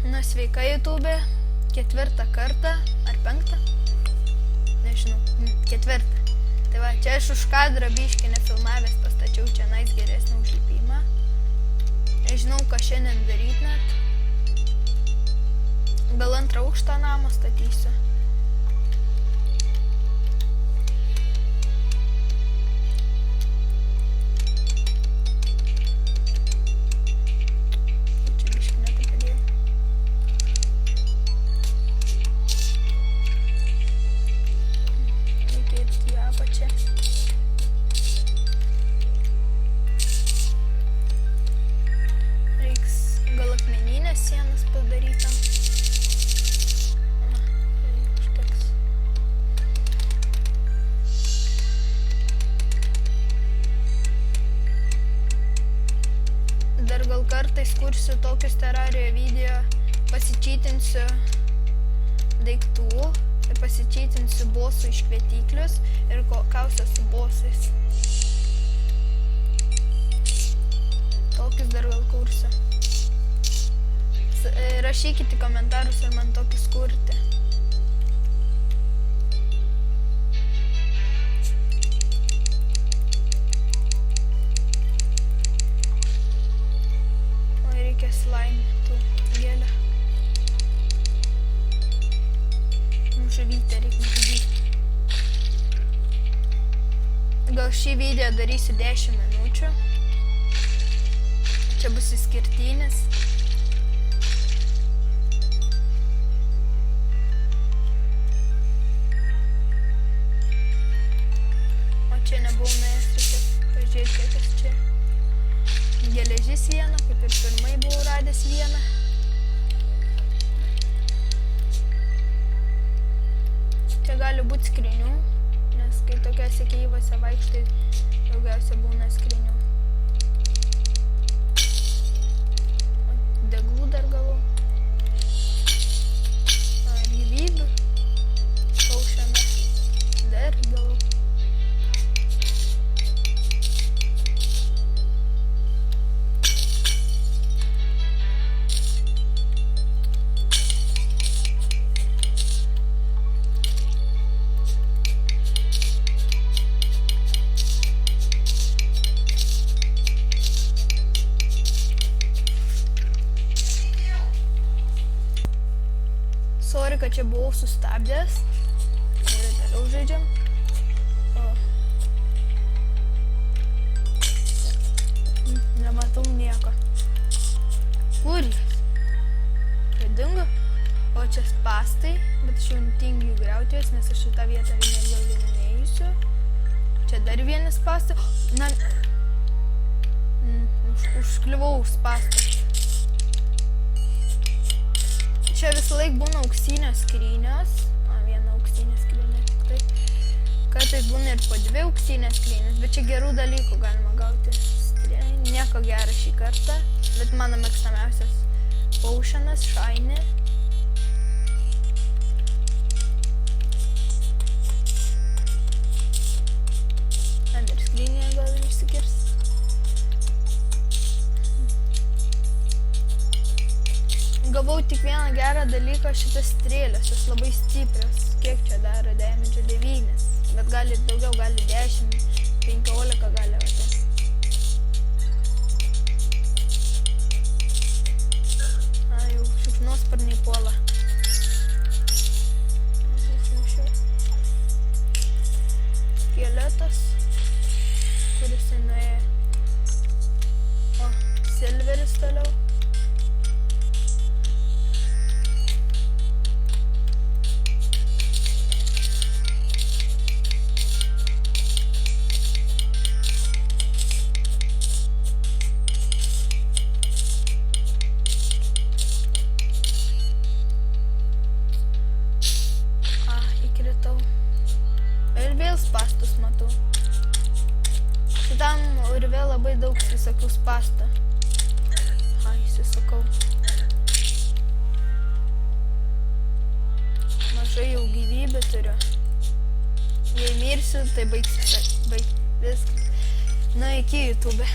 Nu, sveika YouTube, 4 kartą, ar 5? Nežinau, 4. Tai va, čia aš už kadrą biškį nefilmavęs pastačiau čia nais geresnį užlipimą. Nežinau, ką šiandien daryt net. Gal antrą aukštą namą statysiu. Sienas padarytam. Užteks. Dar gal kartais kursiu tokius terarijoje video, pasičytinsiu daiktų ir pasičytinsiu bosų iškvietiklius ir kausiu su bosais. Tokius dar gal kursiu. Rašykite į komentarus, ar man tokius kurti. O reikia slime tų gėlę. Žuvytę reikia žudyti. Gal šį video darysiu 10 minučių. Čia bus išskirtinis. Čia nebuvau nuėjęs, reikia pažiūrėti, kas čia. Geležis viena, kaip ir pirmai buvau radęs vieną. Čia gali būti skrinių, nes kai tokiose keivose vaikštai, daugiausia būna skrinių. Deglų dar gavau. Ir gyvybių. Paušiame. Dar gavau. Sorry, kad čia buvau sustabdęs. Ir toliau žaidžiam. Nematau nieko. Kur jis? Čia dingo. O čia spastai, bet aš jau tingiu griauti juos, nes aš šitą vietą neįsiu. Čia dar vienas spastai. Na, užkliuvau už spastą. Čia visą laik būna auksinės skrynios. Viena auksinė skrynia tik tai. Kartais būna ir po 2 auksinės skrynios, bet čia gerų dalykų galima gauti. Nieko gero šį kartą, bet mano mėgstamiausias potionas, shiny. Dar skryniją gal išsikirs. Gavau tik vieną gerą dalyką, šitas strėlės, jos labai stiprios. Kiek čia daro damage? 9, bet gali daugiau, gali 10, 15 gali vata. Jau šikšnosparniai puola. Skeletas, kuris nuėjo. O, silveris toliau. Ir vėl spastus matau. Šitam urve labai daug visokių spastų. Įsisakau. Mažai jau gyvybę turiu. Jei mirsiu, tai baigsiu viskas. Na, iki YouTube.